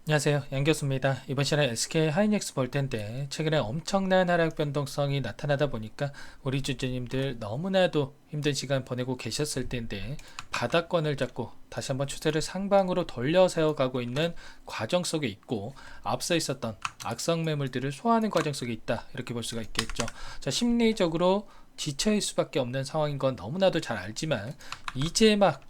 안녕하세요, 양 교수입니다. 이번 시간에 SK 하이닉스 볼 텐데 최근에 엄청난 하락 변동성이 나타나다 보니까 우리 주주님들 너무나도 힘든 시간 보내고 계셨을 텐데 바닥권을 잡고 다시 한번 추세를 상방으로 돌려 세워가고 있는 과정 속에 있고, 앞서 있었던 악성 매물들을 소화하는 과정 속에 있다, 이렇게 볼 수가 있겠죠. 자, 심리적으로 지쳐일 수밖에 없는 상황인 건 너무나도 잘 알지만, 이제 막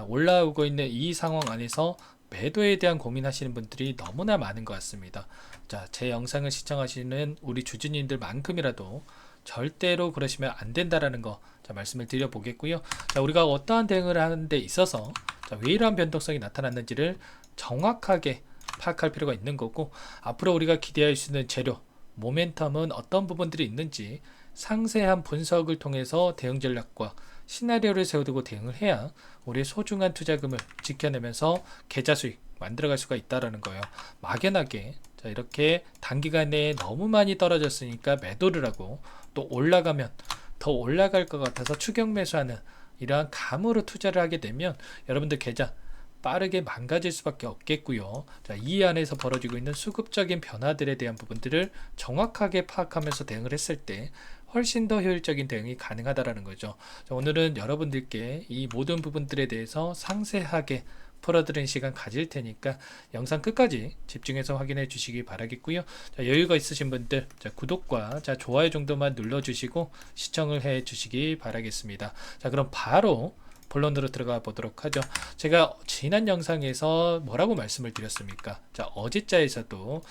올라오고 있는 이 상황 안에서 매도에 대한 고민하시는 분들이 너무나 많은 것 같습니다. 자, 제 영상을 시청하시는 우리 주주님들만큼이라도 절대로 그러시면 안 된다라는 거, 말씀을 드려보겠고요. 자, 우리가 어떠한 대응을 하는 데 있어서 왜 이러한 변동성이 나타났는지를 정확하게 파악할 필요가 있는 거고, 앞으로 우리가 기대할 수 있는 재료, 모멘텀은 어떤 부분들이 있는지 상세한 분석을 통해서 대응 전략과 시나리오를 세워두고 대응을 해야 우리의 소중한 투자금을 지켜내면서 계좌 수익 만들어갈 수가 있다는 거예요. 막연하게 이렇게 단기간에 너무 많이 떨어졌으니까 매도를 하고, 또 올라가면 더 올라갈 것 같아서 추격 매수하는 이러한 감으로 투자를 하게 되면 여러분들 계좌 빠르게 망가질 수밖에 없겠고요. 자, 이 안에서 벌어지고 있는 수급적인 변화들에 대한 부분들을 정확하게 파악하면서 대응을 했을 때 훨씬 더 효율적인 대응이 가능하다라는 거죠. 자, 오늘은 여러분들께 이 모든 부분들에 대해서 상세하게 풀어드리는 시간 가질 테니까 영상 끝까지 집중해서 확인해 주시기 바라겠고요. 자, 여유가 있으신 분들 구독과 좋아요 정도만 눌러주시고 시청을 해 주시기 바라겠습니다. 자, 그럼 바로 본론으로 들어가 보도록 하죠. 제가 지난 영상에서 뭐라고 말씀을 드렸습니까? 자, 어제자에서도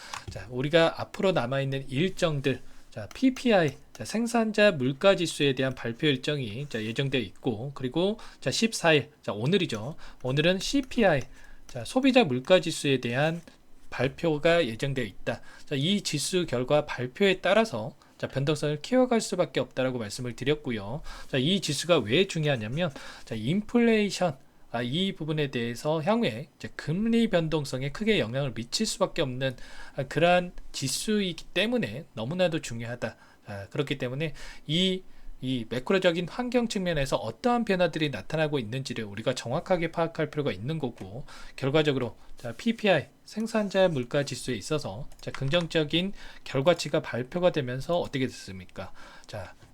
우리가 앞으로 남아있는 일정들, PPI, 생산자 물가지수에 대한 발표 일정이 예정되어 있고, 그리고 14일, 오늘이죠. 오늘은 CPI, 소비자 물가지수에 대한 발표가 예정되어 있다. 이 지수 결과 발표에 따라서 변동성을 키워갈 수밖에 없다라고 말씀을 드렸고요. 이 지수가 왜 중요하냐면, 인플레이션, 이 부분에 대해서 향후에 금리 변동성에 크게 영향을 미칠 수밖에 없는 그러한 지수이기 때문에 너무나도 중요하다. 그렇기 때문에 이 매크로적인 환경 측면에서 어떠한 변화들이 나타나고 있는지를 우리가 정확하게 파악할 필요가 있는 거고, 결과적으로 PPI 생산자 물가 지수에 있어서 긍정적인 결과치가 발표가 되면서 어떻게 됐습니까?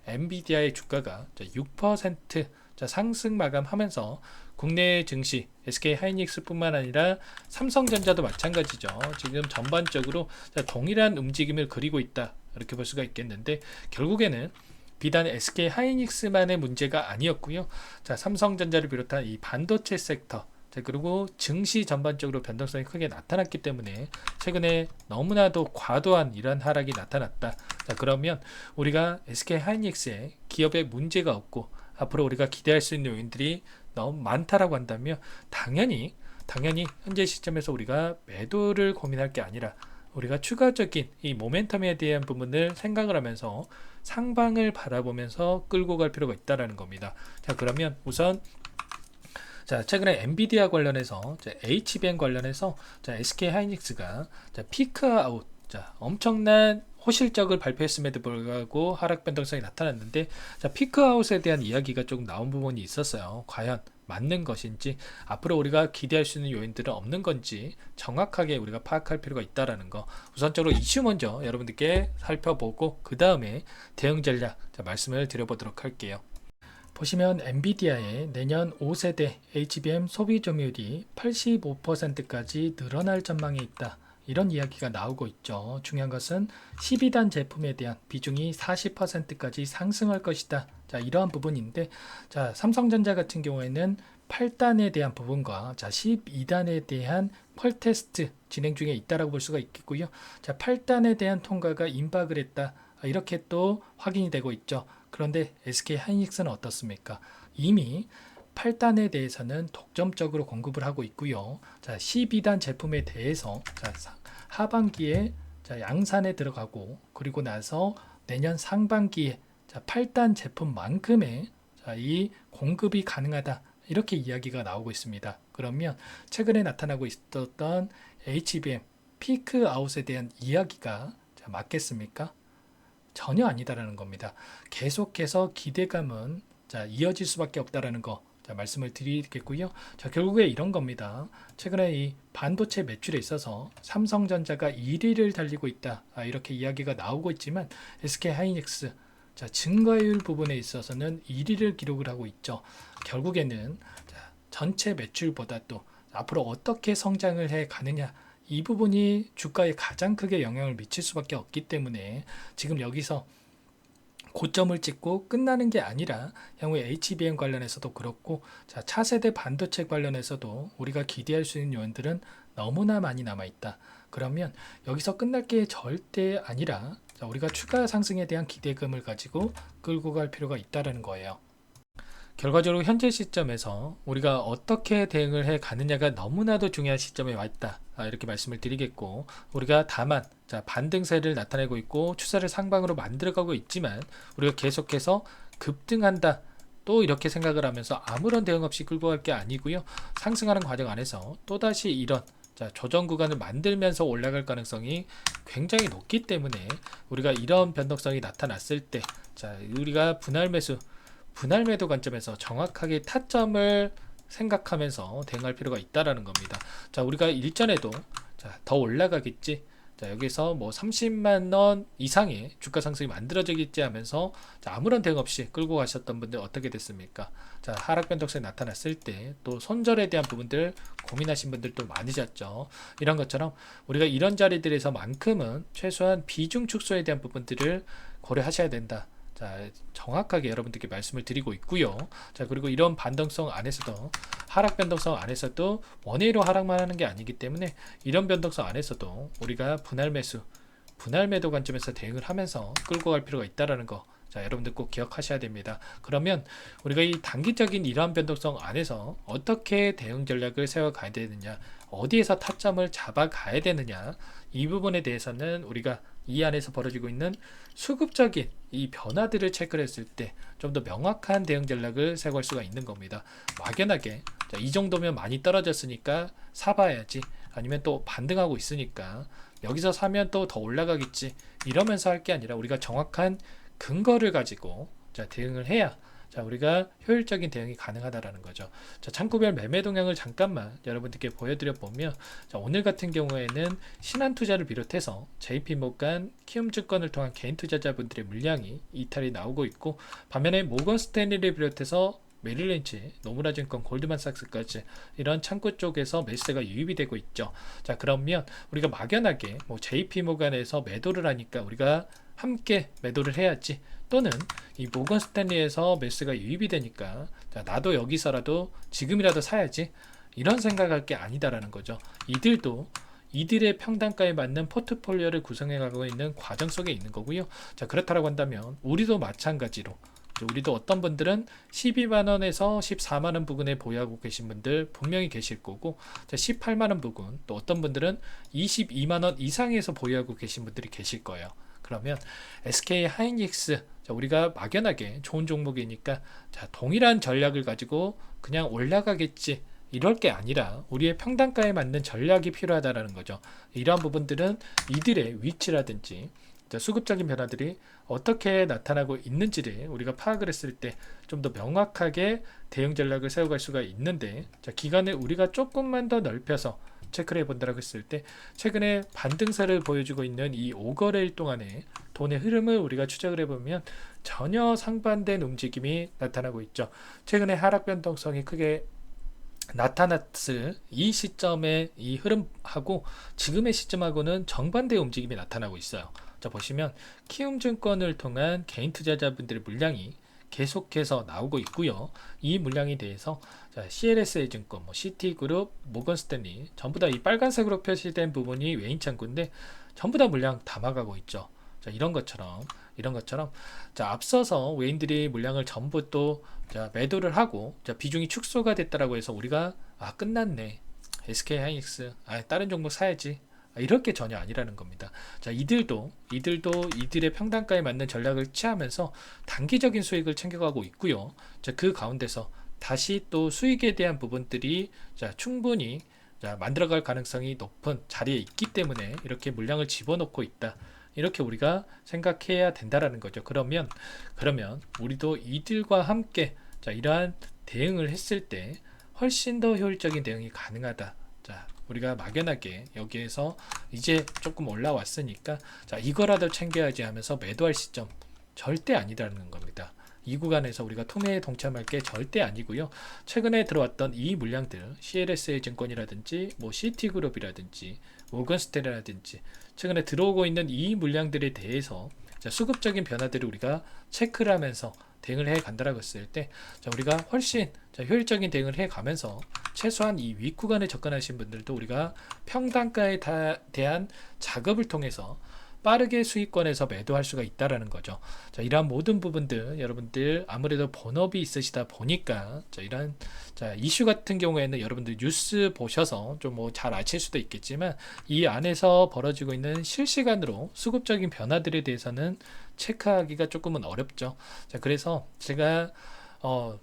엔비디아의 주가가 6% 상승 마감하면서 국내 증시 SK 하이닉스뿐만 아니라 삼성전자도 마찬가지죠. 지금 전반적으로 동일한 움직임을 그리고 있다, 이렇게 볼 수가 있겠는데, 결국에는 비단 SK 하이닉스만의 문제가 아니었고요. 삼성전자를 비롯한 이 반도체 섹터, 그리고 증시 전반적으로 변동성이 크게 나타났기 때문에 최근에 너무나도 과도한 이러한 하락이 나타났다. 그러면 우리가 SK 하이닉스에 기업에 문제가 없고 앞으로 우리가 기대할 수 있는 요인들이 너무 많다라고 한다면, 당연히 현재 시점에서 우리가 매도를 고민할 게 아니라 우리가 추가적인 이 모멘텀에 대한 부분을 생각을 하면서 상방을 바라보면서 끌고 갈 필요가 있다는 겁니다. 그러면 우선 최근에 엔비디아 관련해서 HBM 관련해서 SK 하이닉스가 피크아웃, 엄청난 호실적을 발표했음에도 불구하고 하락 변동성이 나타났는데, 피크아웃에 대한 이야기가 조금 나온 부분이 있었어요. 과연 맞는 것인지, 앞으로 우리가 기대할 수 있는 요인들은 없는 건지 정확하게 우리가 파악할 필요가 있다는 거, 우선적으로 이슈 먼저 여러분들께 살펴보고 그 다음에 대응 전략 말씀을 드려보도록 할게요. 보시면 엔비디아의 내년 5세대 HBM 소비 점유율이 85%까지 늘어날 전망이 있다, 이런 이야기가 나오고 있죠. 중요한 것은 12단 제품에 대한 비중이 40%까지 상승할 것이다. 이러한 부분인데, 삼성전자 같은 경우에는 8단에 대한 부분과 12단에 대한 펄 테스트 진행 중에 있다라고 볼 수가 있겠고요. 8단에 대한 통과가 임박을 했다, 이렇게 또 확인이 되고 있죠. 그런데 SK 하이닉스는 어떻습니까? 이미 8단에 대해서는 독점적으로 공급을 하고 있고요. 12단 제품에 대해서 하반기에 양산에 들어가고, 그리고 나서 내년 상반기에 8단 제품만큼의 이 공급이 가능하다, 이렇게 이야기가 나오고 있습니다. 그러면 최근에 나타나고 있었던 HBM 피크 아웃에 대한 이야기가 맞겠습니까? 전혀 아니다라는 겁니다. 계속해서 기대감은 이어질 수밖에 없다라는 거, 자, 말씀을 드리겠고요. 자, 결국에 이런 겁니다. 최근에 이 반도체 매출에 있어서 삼성전자가 1위를 달리고 있다. 이렇게 이야기가 나오고 있지만 SK 하이닉스 자, 증가율 부분에 있어서는 1위를 기록을 하고 있죠. 결국에는 자, 전체 매출보다 또 앞으로 어떻게 성장을 해 가느냐 이 부분이 주가에 가장 크게 영향을 미칠 수밖에 없기 때문에 지금 여기서 고점을 찍고 끝나는 게 아니라 향후에 HBM 관련해서도 그렇고 자, 차세대 반도체 관련해서도 우리가 기대할 수 있는 요인들은 너무나 많이 남아있다. 그러면 여기서 끝날 게 절대 아니라 자, 우리가 추가 상승에 대한 기대감을 가지고 끌고 갈 필요가 있다는 거예요. 결과적으로 현재 시점에서 우리가 어떻게 대응을 해 가느냐가 너무나도 중요한 시점에 와 있다. 이렇게 말씀을 드리겠고 우리가 다만 자, 반등세를 나타내고 있고 추세를 상방으로 만들어가고 있지만 우리가 계속해서 급등한다. 또 이렇게 생각을 하면서 아무런 대응 없이 끌고 갈 게 아니고요. 상승하는 과정 안에서 또다시 이런 자, 조정 구간을 만들면서 올라갈 가능성이 굉장히 높기 때문에 우리가 이런 변동성이 나타났을 때 자, 우리가 분할 매도 관점에서 정확하게 타점을 생각하면서 대응할 필요가 있다라는 겁니다. 자, 우리가 일전에도 자, 더 올라가겠지. 자, 여기서 뭐 30만 원 이상의 주가 상승이 만들어지겠지 하면서 자, 아무런 대응 없이 끌고 가셨던 분들 어떻게 됐습니까? 자, 하락 변동성이 나타났을 때 또 손절에 대한 부분들 고민하신 분들도 많으셨죠. 이런 것처럼 우리가 이런 자리들에서만큼은 최소한 비중 축소에 대한 부분들을 고려하셔야 된다. 자, 정확하게 여러분들께 말씀을 드리고 있고요. 자, 그리고 이런 반등성 안에서도 하락 변동성 안에서도 원웨이로 하락만 하는 게 아니기 때문에 이런 변동성 안에서도 우리가 분할 매도 관점에서 대응을 하면서 끌고 갈 필요가 있다라는 거. 자, 여러분들 꼭 기억하셔야 됩니다. 그러면 우리가 이 단기적인 이러한 변동성 안에서 어떻게 대응 전략을 세워 가야 되느냐, 어디에서 타점을 잡아 가야 되느냐, 이 부분에 대해서는 우리가 이 안에서 벌어지고 있는 수급적인 이 변화들을 체크를 했을 때 좀 더 명확한 대응 전략을 세워갈 수가 있는 겁니다. 막연하게 자, 이 정도면 많이 떨어졌으니까 사봐야지, 아니면 또 반등하고 있으니까 여기서 사면 또 더 올라가겠지, 이러면서 할 게 아니라 우리가 정확한 근거를 가지고 자, 대응을 해야 자, 우리가 효율적인 대응이 가능하다라는 거죠. 자, 창구별 매매 동향을 잠깐만 여러분들께 보여드려 보면 자, 오늘 같은 경우에는 신한투자를 비롯해서 JP모간, 키움증권을 통한 개인 투자자분들의 물량이 이탈이 나오고 있고, 반면에 모건 스탠리를 비롯해서 메릴린치, 노무라증권, 골드만삭스까지 이런 창구 쪽에서 매수세가 유입이 되고 있죠. 자, 그러면 우리가 막연하게 뭐 JP모간에서 매도를 하니까 우리가 함께 매도를 해야지, 또는 이 모건 스탠리에서 매수가 유입이 되니까 자, 나도 여기서라도 지금이라도 사야지, 이런 생각할 게 아니다라는 거죠. 이들도 이들의 평단가에 맞는 포트폴리오를 구성해 가고 있는 과정 속에 있는 거고요. 자, 그렇다고 한다면 우리도 마찬가지로 우리도 어떤 분들은 12만원에서 14만원 부근에 보유하고 계신 분들 분명히 계실 거고, 18만원 부근, 또 어떤 분들은 22만원 이상에서 보유하고 계신 분들이 계실 거예요. 그러면 SK 하이닉스, 우리가 막연하게 좋은 종목이니까 자, 동일한 전략을 가지고 그냥 올라가겠지, 이럴 게 아니라 우리의 평단가에 맞는 전략이 필요하다라는 거죠. 이러한 부분들은 이들의 위치라든지 자, 수급적인 변화들이 어떻게 나타나고 있는지를 우리가 파악을 했을 때 좀 더 명확하게 대응 전략을 세워갈 수가 있는데, 자, 기간을 우리가 조금만 더 넓혀서 체크를 해본다고 했을 때 최근에 반등세를 보여주고 있는 이 5거래일 동안의 돈의 흐름을 우리가 추적을 해보면 전혀 상반된 움직임이 나타나고 있죠. 최근에 하락 변동성이 크게 나타났을 이 시점의 이 흐름하고 지금의 시점하고는 정반대의 움직임이 나타나고 있어요. 자, 보시면 키움증권을 통한 개인 투자자분들의 물량이 계속해서 나오고 있고요. 이 물량에 대해서 자, CLSA 증권, 뭐 시티그룹, 모건스탠리 전부 다 이 빨간색으로 표시된 부분이 외인 창구인데 전부 다 물량 담아가고 있죠. 자, 이런 것처럼 자, 앞서서 외인들이 물량을 전부 또 자, 매도를 하고 자, 비중이 축소가 됐다라고 해서 우리가 끝났네, SK 하이닉스 다른 종목 사야지, 이럴 게 전혀 아니라는 겁니다. 자, 이들도 이들의 평단가에 맞는 전략을 취하면서 단기적인 수익을 챙겨가고 있고요. 자, 그 가운데서 다시 또 수익에 대한 부분들이 자, 충분히 자, 만들어갈 가능성이 높은 자리에 있기 때문에 이렇게 물량을 집어넣고 있다, 이렇게 우리가 생각해야 된다라는 거죠. 그러면 우리도 이들과 함께 자, 이러한 대응을 했을 때 훨씬 더 효율적인 대응이 가능하다. 자, 우리가 막연하게 여기에서 이제 조금 올라왔으니까 자, 이거라도 챙겨야지 하면서 매도할 시점 절대 아니라는 겁니다. 이 구간에서 우리가 투매에 동참할 게 절대 아니고요. 최근에 들어왔던 이 물량들, CLSA 증권이라든지 뭐 CT그룹이라든지 모건스탠리라든지 최근에 들어오고 있는 이 물량들에 대해서 자, 수급적인 변화들을 우리가 체크를 하면서 대응을 해 간다라고 했을 때 자, 우리가 훨씬 자, 효율적인 대응을 해 가면서 최소한 이 윗구간에 접근하신 분들도 우리가 평단가에 대한 작업을 통해서 빠르게 수익권에서 매도할 수가 있다라는 거죠. 자, 이러한 모든 부분들 여러분들 아무래도 본업이 있으시다 보니까 자, 이런 자, 이슈 같은 경우에는 여러분들 뉴스 보셔서 좀 뭐 잘 아실 수도 있겠지만 이 안에서 벌어지고 있는 실시간으로 수급적인 변화들에 대해서는 체크하기가 조금은 어렵죠. 자, 그래서 제가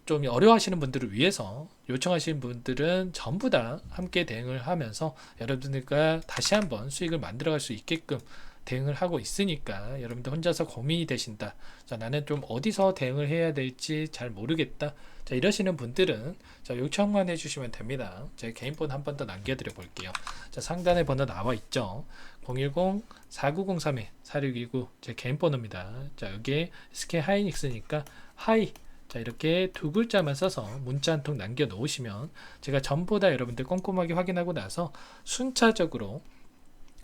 좀 어려워하시는 분들을 위해서 요청하시는 분들은 전부 다 함께 대응을 하면서 여러분들과 다시 한번 수익을 만들어갈 수 있게끔 대응을 하고 있으니까 여러분들 혼자서 고민이 되신다. 자, 나는 좀 어디서 대응을 해야 될지 잘 모르겠다. 자, 이러시는 분들은 자, 요청만 해주시면 됩니다. 제 개인 폰 한 번 더 남겨드려 볼게요. 자, 상단에 번호 나와 있죠. 010-4903-4629 제 개인 번호입니다. 자, 여기에 SK 하이닉스니까 하이 자, 이렇게 두 글자만 써서 문자 한 통 남겨 놓으시면 제가 전부 다 여러분들 꼼꼼하게 확인하고 나서 순차적으로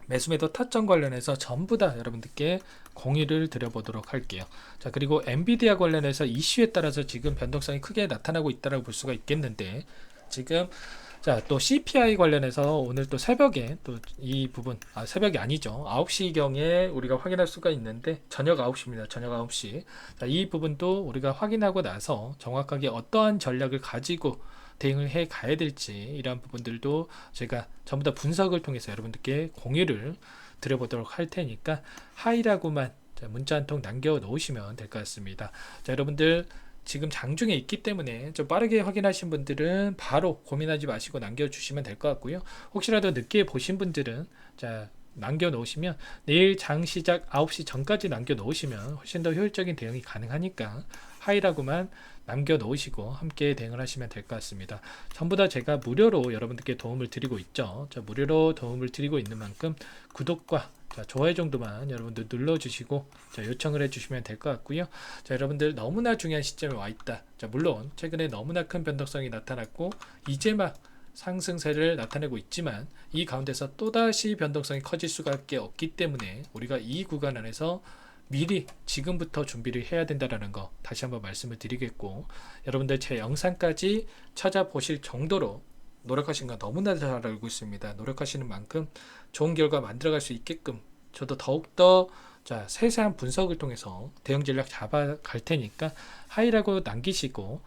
매수매도 타점 관련해서 전부 다 여러분들께 공유를 드려보도록 할게요. 자, 그리고 엔비디아 관련해서 이슈에 따라서 지금 변동성이 크게 나타나고 있다고 볼 수가 있겠는데 지금 자, 또 CPI 관련해서 오늘 또 새벽에 또 이 부분, 새벽이 아니죠. 9시경에 우리가 확인할 수가 있는데, 저녁 9시입니다. 저녁 9시. 자, 이 부분도 우리가 확인하고 나서 정확하게 어떠한 전략을 가지고 대응을 해 가야 될지, 이러한 부분들도 제가 전부 다 분석을 통해서 여러분들께 공유를 드려보도록 할 테니까, 하이라고만 문자 한 통 남겨 놓으시면 될 것 같습니다. 자, 여러분들 지금 장중에 있기 때문에 좀 빠르게 확인하신 분들은 바로 고민하지 마시고 남겨주시면 될 것 같고요. 혹시라도 늦게 보신 분들은 자 남겨 놓으시면 내일 장 시작 9시 전까지 남겨 놓으시면 훨씬 더 효율적인 대응이 가능하니까 하이라고만 남겨 놓으시고 함께 대응을 하시면 될 것 같습니다. 전부 다 제가 무료로 여러분들께 도움을 드리고 있죠. 자, 무료로 도움을 드리고 있는 만큼 구독과 자, 좋아요 정도만 여러분들 눌러주시고 자, 요청을 해주시면 될 것 같고요. 자, 여러분들 너무나 중요한 시점에 와 있다. 자, 물론 최근에 너무나 큰 변동성이 나타났고 이제 막 상승세를 나타내고 있지만 이 가운데서 또다시 변동성이 커질 수밖에 없기 때문에 우리가 이 구간 안에서 미리 지금부터 준비를 해야 된다는 거 다시 한번 말씀을 드리겠고 여러분들 제 영상까지 찾아보실 정도로 노력하신 건 너무나 잘 알고 있습니다. 노력하시는 만큼 좋은 결과 만들어갈 수 있게끔 저도 더욱더 자, 세세한 분석을 통해서 대응 전략 잡아갈 테니까 하이라고 남기시고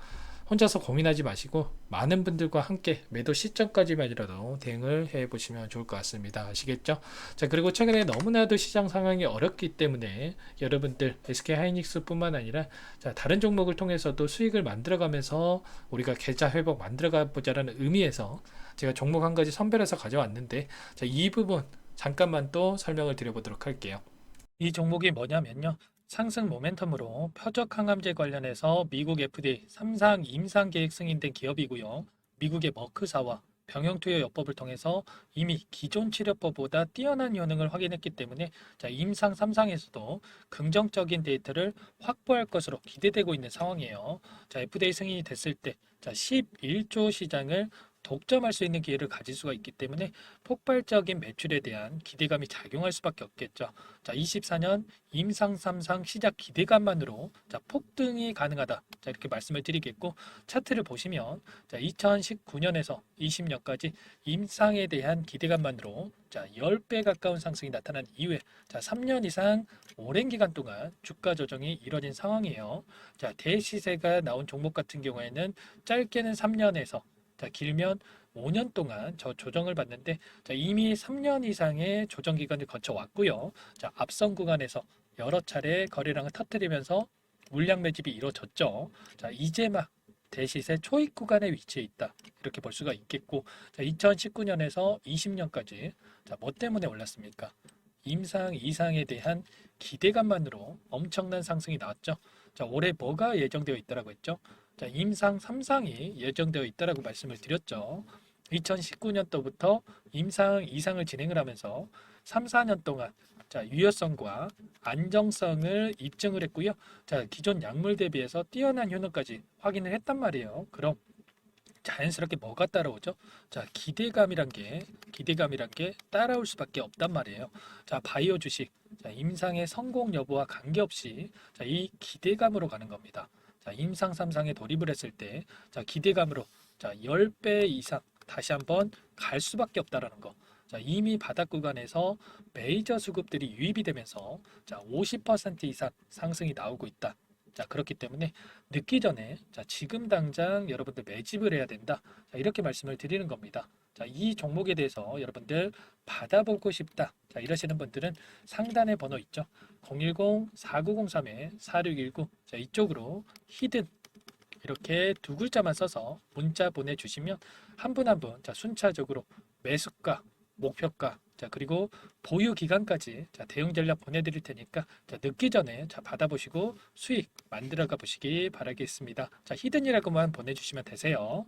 혼자서 고민하지 마시고 많은 분들과 함께 매도 시점까지만이라도 대응을 해 보시면 좋을 것 같습니다. 아시겠죠? 자, 그리고 최근에 너무나도 시장 상황이 어렵기 때문에 여러분들 SK 하이닉스 뿐만 아니라 자, 다른 종목을 통해서도 수익을 만들어가면서 우리가 계좌 회복 만들어가 보자라는 의미에서 제가 종목 한 가지 선별해서 가져왔는데 자, 이 부분 잠깐만 또 설명을 드려보도록 할게요. 이 종목이 뭐냐면요. 상승 모멘텀으로 표적 항암제 관련해서 미국 FDA 3상 임상 계획 승인된 기업이고요. 미국의 머크사와 병용투여 요법을 통해서 이미 기존 치료법보다 뛰어난 효능을 확인했기 때문에 자, 임상 3상에서도 긍정적인 데이터를 확보할 것으로 기대되고 있는 상황이에요. 자, FDA 승인이 됐을 때 자, 11조 시장을 독점할 수 있는 기회를 가질 수가 있기 때문에 폭발적인 매출에 대한 기대감이 작용할 수밖에 없겠죠. 자, 24년 임상 3상 시작 기대감만으로 자, 폭등이 가능하다. 자, 이렇게 말씀을 드리겠고 차트를 보시면 자, 2019년에서 20년까지 임상에 대한 기대감만으로 자, 10배 가까운 상승이 나타난 이후에 자, 3년 이상 오랜 기간 동안 주가 조정이 이뤄진 상황이에요. 자, 대시세가 나온 종목 같은 경우에는 짧게는 3년에서 자, 길면 5년 동안 저 조정을 받는데 자, 이미 3년 이상의 조정 기간을 거쳐왔고요. 자, 앞선 구간에서 여러 차례 거래량을 터뜨리면서 물량 매집이 이루어졌죠. 자, 이제 막 대시세 초입 구간에 위치해 있다. 이렇게 볼 수가 있겠고 자, 2019년에서 20년까지 자, 뭐 때문에 올랐습니까? 임상 이상에 대한 기대감만으로 엄청난 상승이 나왔죠. 자, 올해 뭐가 예정되어 있다라고 했죠? 자, 임상 3상이 예정되어 있다라고 말씀을 드렸죠. 2019년도부터 임상 2상을 진행을 하면서 3, 4년 동안 자, 유효성과 안정성을 입증을 했고요. 자, 기존 약물 대비해서 뛰어난 효능까지 확인을 했단 말이에요. 그럼 자연스럽게 뭐가 따라오죠? 자, 기대감이란 게 따라올 수밖에 없단 말이에요. 자, 바이오 주식, 자, 임상의 성공 여부와 관계없이 자, 이 기대감으로 가는 겁니다. 자, 임상 3상에 돌입을 했을 때, 자, 기대감으로 자, 10배 이상 다시 한번 갈 수밖에 없다라는 거. 자, 이미 바닥 구간에서 메이저 수급들이 유입이 되면서 자, 50% 이상 상승이 나오고 있다. 자, 그렇기 때문에 늦기 전에 자, 지금 당장 여러분들 매집을 해야 된다. 자, 이렇게 말씀을 드리는 겁니다. 자, 이 종목에 대해서 여러분들 받아보고 싶다. 자, 이러시는 분들은 상단에 번호 있죠. 010-4903-4619. 자, 이쪽으로 히든 이렇게 두 글자만 써서 문자 보내주시면 한 분 한 분 자, 순차적으로 매수가, 목표가, 자, 그리고 보유 기간까지 자, 대응 전략 보내드릴 테니까 자, 늦기 전에 자, 받아보시고 수익 만들어가 보시기 바라겠습니다. 자, 히든이라고만 보내주시면 되세요.